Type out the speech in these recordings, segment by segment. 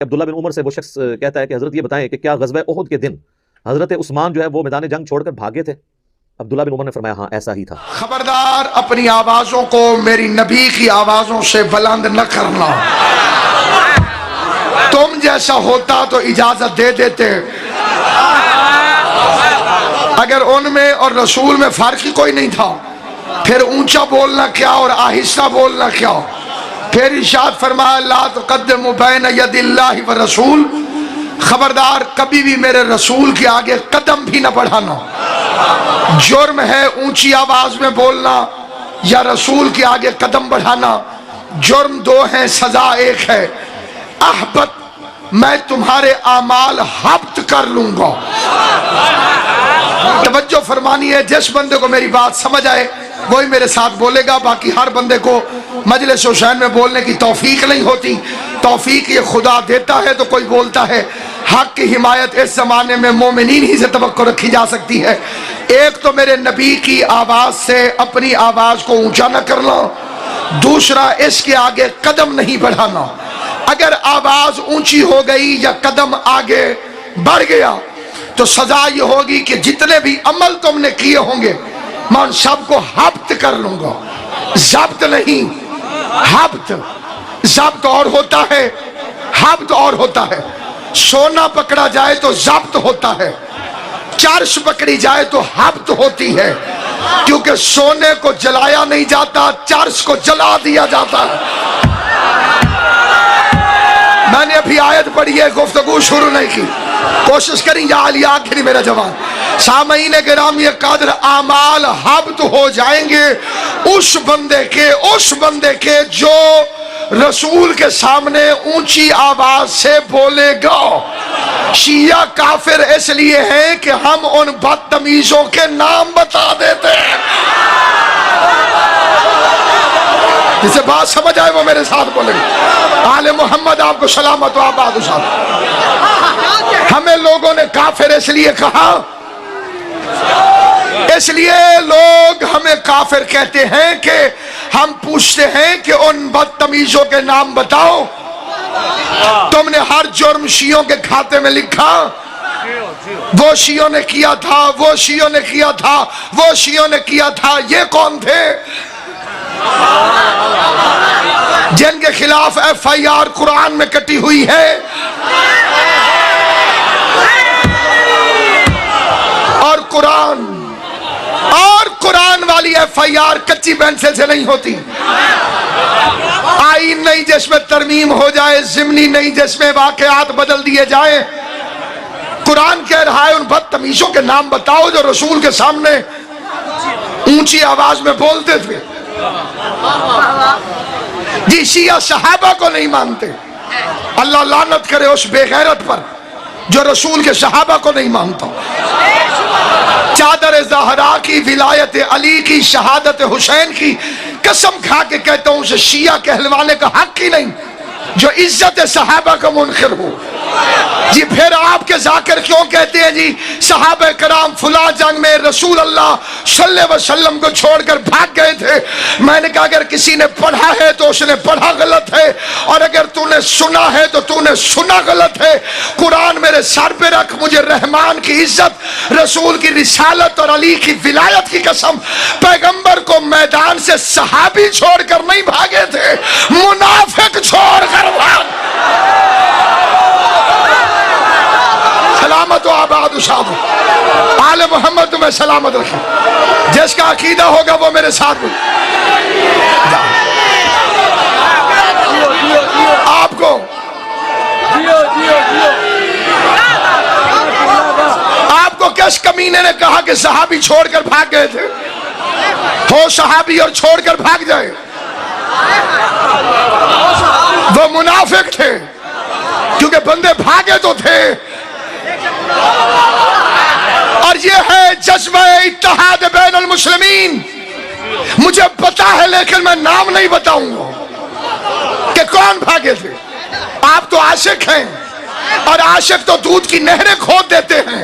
अब्दुल्ला बिन उमर से वो शख्स कहता है कि हजरत ये बताएं कि क्या ग़ज़वा उहद के दिन हजरत उस्मान जो है वो मैदान जंग छोड़कर भागे थे? अब्दुल्ला बिन उमर ने फरमाया हाँ ऐसा ही था। खबरदार अपनी आवाजों को मेरी नबी की आवाजों से बुलंद न करना। तुम जैसा होता तो इजाजत दे देते, अगर उनमें और रसूल में फर्क ही कोई नहीं था फिर ऊंचा बोलना क्या और आहिस्ता बोलना क्या। फिर इरशाद फरमाया ला तुक़द्दिमू बैन यदिल्लाहि व रसूल, खबरदार कभी भी मेरे रसूल के आगे कदम भी न बढ़ाना। जुर्म है ऊंची आवाज में बोलना या रसूल के आगे कदम बढ़ाना। जुर्म दो हैं, सजा एक है। अहबत मैं तुम्हारे आमाल हब्त कर लूंगा। तवज्जो फरमानी है, जिस बंदे को मेरी बात समझ आए वही मेरे साथ बोलेगा। बाकी हर बंदे को मजलिस हुसैन में बोलने की तौफीक नहीं होती। तौफीक ये खुदा देता है तो कोई बोलता है। हक की हिमायत इस जमाने में मोमिनीन ही से तवक्को रखी जा सकती है। एक तो मेरे नबी की आवाज से अपनी आवाज को ऊंचा न करना, दूसरा इसके आगे कदम नहीं बढ़ाना। अगर आवाज ऊंची हो गई या कदम आगे बढ़ गया तो सजा ये होगी कि जितने भी अमल तुमने किए होंगे मैं उन सबको हब्त कर लूंगा। जब्त नहीं, हब्त। जब्त और होता है, हब्त और होता है। सोना पकड़ा जाए तो जब्त होता है, चर्च पकड़ी जाए तो हब्त होती है। क्योंकि सोने को जलाया नहीं जाता, चर्च को जला दिया जाता है। मैंने अभी आयत पढ़ी है, गुफ्तगू शुरू नहीं की, कोशिश करी या अली आखिरी मेरा जवान। सामईन गिरामी कदर आमाल हब्त हो जाएंगे उस बंदे के जो रसूल के सामने ऊंची आवाज से बोलेगा। शिया काफिर इसलिए है कि हम उन बदतमीजों के नाम बता देते हैं। जिसे बात समझ आए वो मेरे साथ बोलेंगे। आले मोहम्मद आपको सलामत हो आबाद साहब। हमें लोगों ने काफिर इसलिए कहा, इसलिए लोग हमें काफिर कहते हैं कि हम पूछते हैं कि उन बदतमीजों के नाम बताओ। तुमने हर जुर्म शियों के खाते में लिखा, वो शियों ने किया था, वो शियों ने किया था, वो शियों ने किया था। ये कौन थे जिनके खिलाफ FIR कुरान में कटी हुई है? और कुरान वाली FIR कच्ची पेंसिल से नहीं होती। आईन नहीं जिसमें तरमीम हो जाए, जिमनी नहीं जिसमें वाकयात बदल दिए जाए। कुरान कह रहा है उन बदतमीजों के नाम बताओ जो रसूल के सामने ऊंची आवाज में बोलते थे। जी शिया सहाबा को नहीं मानते। अल्लाह लानत करे उस बेगैरत पर जो रसूल के सहाबा को नहीं मानता। चादर ज़हरा की, विलायत अली की, शहादत हुसैन की कसम खा के कहता हूं उसे शिया कहलवाने का हक ही नहीं जो इज्जत सहाबा का मुनकिर हो। जी फिर आपके जाकिर क्यों कहते हैं जी सहाबा कराम फुला जंग में रसूल अल्लाह सल्लल्लाहु अलैहि वसल्लम को छोड़कर भाग गए थे। मैंने कहा अगर किसी ने पढ़ा है तो उसने पढ़ा गलत है, और अगर तूने सुना है तो तूने सुना गलत है। कुरान मेरे सर पे रख, मुझे रहमान की इज्जत, रसूल की रिसालत और अली की विलायत की कसम, पैगंबर को मैदान से सहाबी छोड़कर नहीं भागे थे, मुनाफिक छोड़कर भाग। सलामत आबाद साहब। आले मोहम्मद तुम्हें सलामत रखे। जिसका अकीदा होगा वो मेरे साथ बोले। आपको किस कमीने ने कहा कि सहाबी छोड़कर भाग गए थे? हो सहाबी और छोड़कर भाग जाए, वो मुनाफिक थे। क्योंकि बंदे भागे तो थे। और ये है जज्बा इत्तेहाद बैनुल मुस्लिमीन। मुझे पता है लेकिन मैं नाम नहीं बताऊंगा कि कौन भागे थे। आप तो आशिक हैं, और आशिक तो दूध की नहरें खोद देते हैं।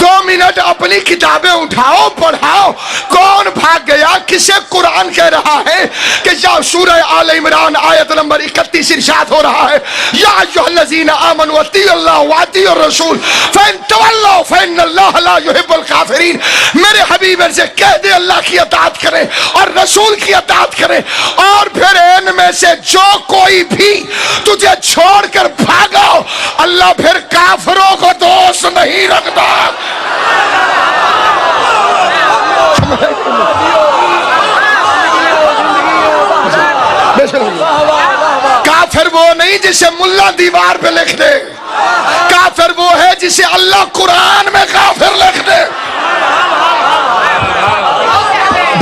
2 मिनट अपनी किताबें उठाओ, पढ़ाओ। कौन भाग गया? किसे कुरान कह रहा है कि या सूरह आल इमरान आयत नंबर 31 इरशाद हो रहा है, या अय्युहल्लज़ीना आमनू अत्तिउल्लाह व अत्तिउर रसूल फइन तवल्लौ फइन्नल्लाह ला युहिब्बुल काफिरीन। मेरे हबीब से कह दे अल्लाह की अताअत करें और रसूल की अताअत करें, और फिर इनमें से जो कोई भी तुझे छोड़कर भागा, अल्लाह फिर काफिरों को दोस्त नहीं रखता। काफिर वो नहीं जिसे मुल्ला दीवार पे लिख दे, काफिर वो है जिसे अल्लाह कुरान में काफिर लिख दे।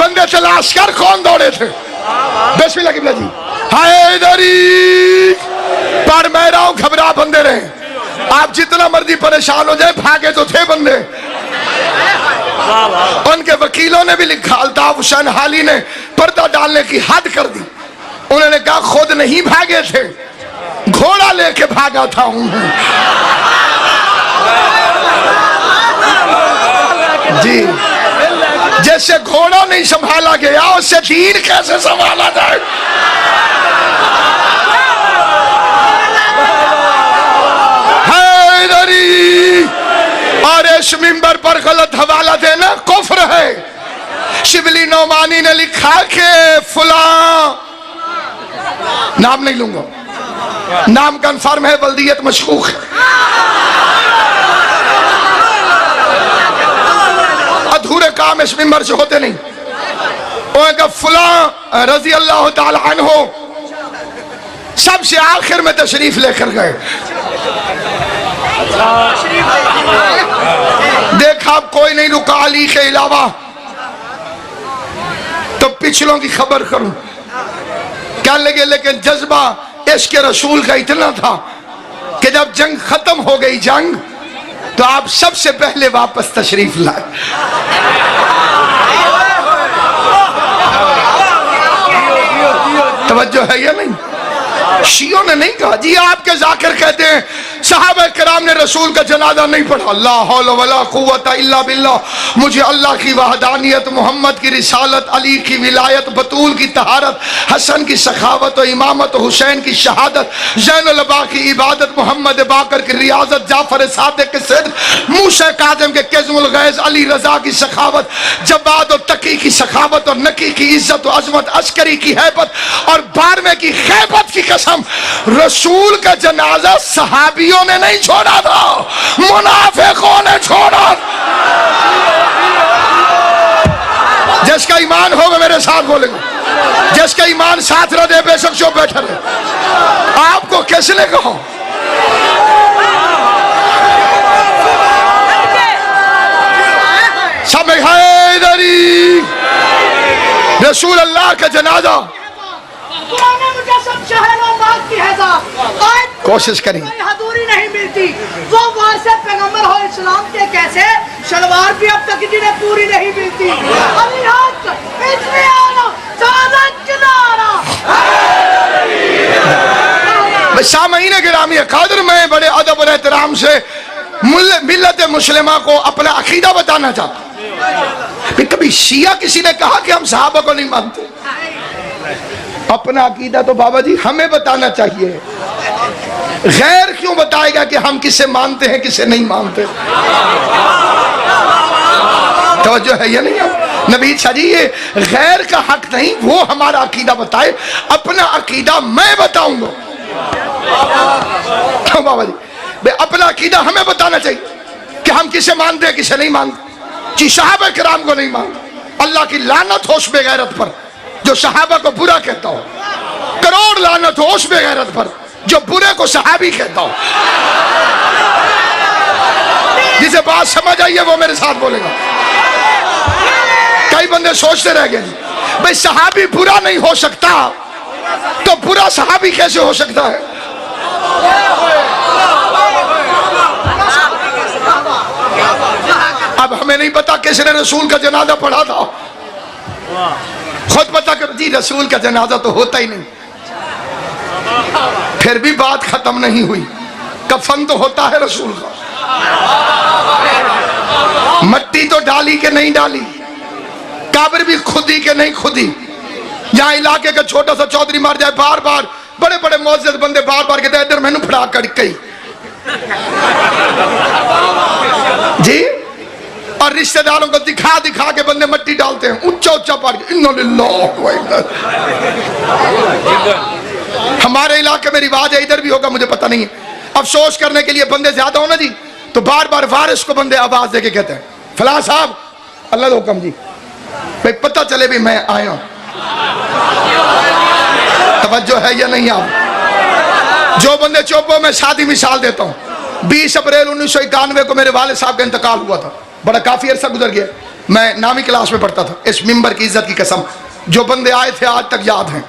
बंदे तलाश कर कौन दौड़े थे? बिस्मिल्लाह किबला जी। हैदरी पर मैं रहा हूं, घबरा बंदे रहे। आप जितना मर्जी परेशान हो जाए, भागे तो थे बंदे। उनके वकीलों ने भी लिखा, अल्ताफ हुसैन हाली ने पर्दा डालने की हद कर दी। उन्होंने कहा खुद नहीं भागे थे, घोड़ा लेके भागा था जी। जैसे घोड़ा नहीं संभाला गया, उससे दीन कैसे संभाला जाए? हैदरी और इस मिंबर पर गलत हवाला देना कुफ्र है। शिबली नौमानी ने लिखा कि फुला, नाम नहीं लूंगा, नाम कन्फर्म है, बल्दियत मशकूक है, अधूरे काम इस मिंबर से होते नहीं। उनका फुला रजी अल्लाह ताला अन्हु सबसे आखिर में तशरीफ लेकर गए। देखा कोई नहीं रुका अली के अलावा, तो पिछलों की खबर करूं क्या लगे। लेकिन जज्बा इश्क रसूल का इतना था कि जब जंग खत्म हो गई जंग, तो आप सबसे पहले वापस तशरीफ लाए। तवज्जो है या नहीं? शियों ने नहीं कहा जी, आपके जाकिर कहते हैं सहाबा किराम ने रसूल का जनाजा नहीं पढ़ा। ला हौला वला कुव्वता इल्ला बिल्लाह। मुझे अल्लाह की वहदानियत, मोहम्मद की रिसालत, अली की विलायत, बतूल की तहारत, हसन की सखावत और इमामत, हुसैन की शहादत, ज़ैनुल अबा की इबादत, मोहम्मद बाकर की रियाजत, जाफर सादिक के सिद्क, मूसा काज़िम के किज़्मुल गैज़, अली रजा की सखावत, जब्बाद और तकी की सखावत और नकी की इज्जत और अजमत, अस्करी की हैबत और बारहवें की खैबत की कसम, रसूल का जनाजा सहाबियों ने नहीं छोड़ा था, मुनाफिकों ने छोड़ा। जिसका ईमान होगा मेरे साथ बोलेगा, जिसका ईमान साथ रह दे बेशक जो बैठा रहे। आपको किसने कहा? सब हैदरी रसूल अल्लाह का जनाजा कोशिश करें, हदूरी नहीं मिलती। वो वारिसे पैगंबर हो इस्लाम के, कैसे शलवार भी अब तक जिन्हें पूरी नहीं मिलती। सामईन गिरामी कादर, मैं बड़े अदब और एहतराम से मिल्लत मुस्लिमा को अपना अकीदा बताना चाहता हूं। कभी शिया किसी ने कहा कि हम सहाबा को नहीं मानते? अपना अकीदा तो बाबा जी हमें बताना चाहिए, गैर क्यों बताएगा कि हम किसे मानते हैं किसे नहीं मानते? तवज्जो है या नहीं? नबी जी ये गैर का हक नहीं, वो हमारा अकीदा बताए, अपना अकीदा मैं बताऊंगा। क्यों बाबा जी? भाई अपना अकीदा हमें बताना चाहिए कि हम किसे मानते हैं किसे नहीं मानते। जी सहाबा किराम को नहीं मानते, अल्लाह की लानत हो उस बेगैरत पर जो सहाबा को बुरा कहता हो, करोड़ लानत हो उस बेगैरत पर जो बुरे को सहाबी कहता हो। जिसे बात समझ आई है वो मेरे साथ बोलेगा। कई बंदे सोचते रह गए भाई सहाबी बुरा नहीं हो सकता, तो बुरा सहाबी कैसे हो सकता है? अब हमें नहीं पता किसने रसूल का जनाजा पढ़ा था, खुद पता कर जी रसूल का जनाजा तो होता ही नहीं। फिर भी बात खत्म नहीं हुई, कफन तो होता है रसूल का। मट्टी तो डाली के नहीं डाली, कब्र भी खुदी के नहीं खुदी। यहाँ इलाके का छोटा सा चौधरी मर जाए, बार बार बड़े बड़े मौजूद बंदे बार बार कहते इधर मैनू फड़ा कर कई जी, और रिश्तेदारों को दिखा दिखा के बंदे मट्टी डालते हैं ऊंचा ऊंचा पड़ के। हमारे इलाके में रिवाज है, इधर भी होगा मुझे पता नहीं है। अफसोस करने के लिए बंदे ज्यादा हो ना जी, तो बार बार वारिस को बंदे आवाज देके कहते हैं फलां साहब अल्लाह हुक्म जी, भाई पता चले भी मैं आया। तवज्जो है या नहीं? आप जो बंदे चौपो में शादी मिसाल देता हूँ, 20 अप्रैल 1991 को मेरे वाले साहब का इंतकाल हुआ था, बड़ा काफी अरसा गुजर गया, मैं नामी क्लास में पढ़ता था। इस मिंबर की इज्जत की कसम, जो बंदे आए थे आज तक याद हैं,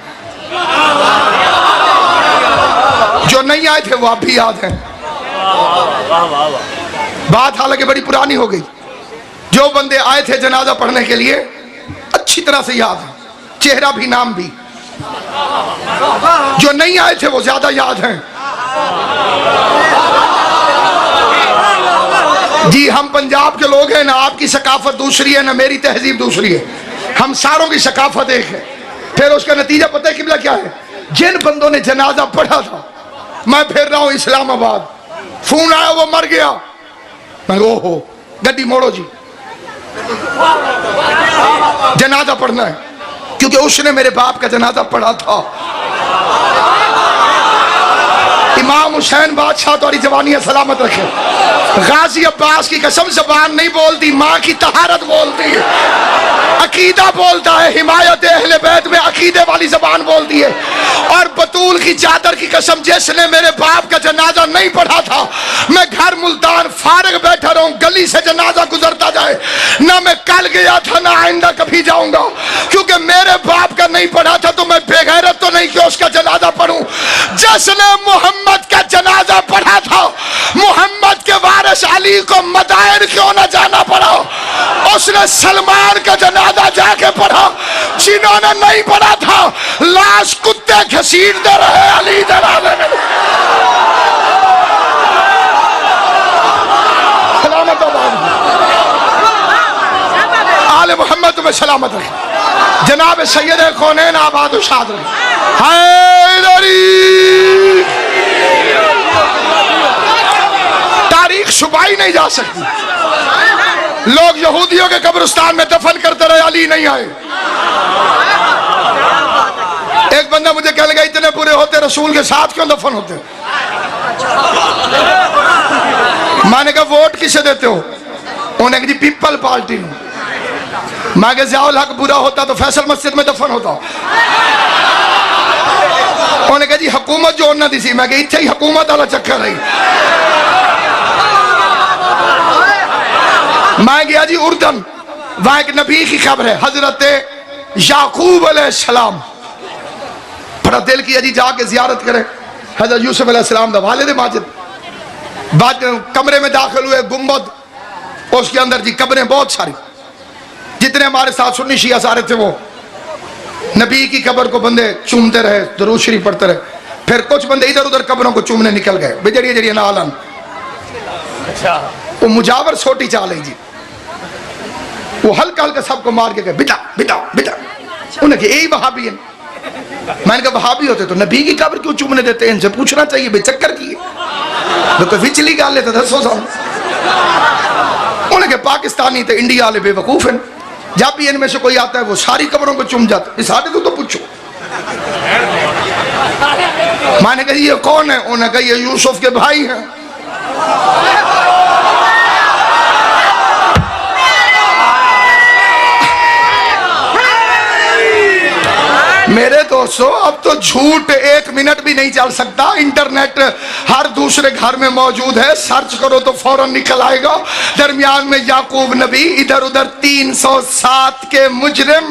जो नहीं आए थे वो अब भी याद हैं। बात हालांकि बड़ी पुरानी हो गई। जो बंदे आए थे जनाजा पढ़ने के लिए अच्छी तरह से याद है, चेहरा भी नाम भी। जो नहीं आए थे वो ज्यादा याद हैं। जी हम पंजाब के लोग हैं ना, आपकी सकाफत दूसरी है ना, मेरी तहजीब दूसरी है, हम सारों की सकाफत एक है। फिर उसका नतीजा पता है किबला क्या है? जिन बंदों ने जनाजा पढ़ा था, मैं फिर रहा हूं इस्लामाबाद, फोन आया वो मर गया, मैं ओहो गड्डी मोड़ो जी, जनाजा पढ़ना है, क्योंकि उसने मेरे बाप का जनाजा पढ़ा था। इमाम हुसैन बादशाह तुम्हारी जवानी सलामत रखे। गाजी अब्बास की कसम जबान नहीं बोलती, माँ की तहारत बोलती है, अकीदा बोलता है, हिमायत अहले बैत में अकीदे वाली जबान बोलती है। और बतूल की चादर की कसम, जिसने मेरे बाप का जनाजा नहीं पढ़ा था, मैं घर मुल्तान फारग बैठा रहूं, गली से जनाजा गुजरता जाए, ना मैं कल गया था ना आइंदा कभी जाऊंगा, क्योंकि मेरे बाप का नहीं पढ़ा था तो मैं बेगैरत तो नहीं कि उसका जनाजा पढ़ूं। जिसने मोहम्मद का जनाजा पढ़ा था, मोहम्मद के वारिस अली को मदाइन क्यों न जाना पड़ा, उसने सलमान का जनाजा जाके पढ़ा। जिन्होंने नहीं पढ़ा था लाश कुत्ते घसीटते रहे अली जनाजे में। सलामत आले मोहम्मद तुम्हें सलामत रखे। जनाब सैयद कौनैन आबाद शाद रहे। हैदरी तारीख छुपाई नहीं जा सकती। लोग यहूदियों के कब्रिस्तान में दफन करते रहे, अली नहीं आए। एक बंदा मुझे कह लगा इतने बुरे होते रसूल के साथ क्यों दफन होते? मैंने कहा वोट किसे देते हो? उन्होंने कहा जी पीपल पार्टी में। मैं कहा ज़ियाउल हक बुरा होता तो फैसल मस्जिद में दफन होता। उन्होंने कहा जी हुकूमत जो उन्होंने दी सी। मैं कहा इत्थे ही हुकूमत वाला चक्कर रही। मैं गया जी उर्दन, वहां एक नबी की खबर है, हजरत याकूब अलैहिस्सलाम। बड़ा दिल किया जी जाके जियारत करें हजरत यूसुफ अलैहिस्सलाम दा वालिद माजिद। बाद कमरे में दाखिल हुए, गुंबद, उसके अंदर जी कब्रें बहुत सारी। जितने हमारे साथ सुन्नी शिया सारे थे, वो नबी की कब्र को बंदे चूमते रहे, दुरूद शरीफ पढ़ते रहे। फिर कुछ बंदे इधर उधर कब्रों को चूमने निकल गए, बेजड़िया जड़िया नालन। अच्छा वो मुजावर सोटी चाल है जी, वो हल्का हल्का सबको मार के गए बिटा बिटा बिटा। उन्हें कहा यही वहाबी है। मैंने कहा वहाबी होते तो नबी की कब्र क्यों चूमने देते हैं? इनसे पूछना चाहिए बेचक्कर की है तो विचली गाल लेते दसो साल। उन्हें कहा पाकिस्तानी तो इंडिया वाले बेवकूफ हैं, जब भी इनमें से कोई आता है वो सारी कब्रों को चूम जाता है। साढ़े तो पूछो। मैंने कहा ये कौन है? उन्हें कहा ये यूसुफ के भाई हैं। मेरे दोस्तों अब तो झूठ एक मिनट भी नहीं चल सकता। इंटरनेट हर दूसरे घर में मौजूद है, सर्च करो तो फौरन निकल आएगा। दरमियान में याकूब नबी, इधर उधर 307 के मुजरिम।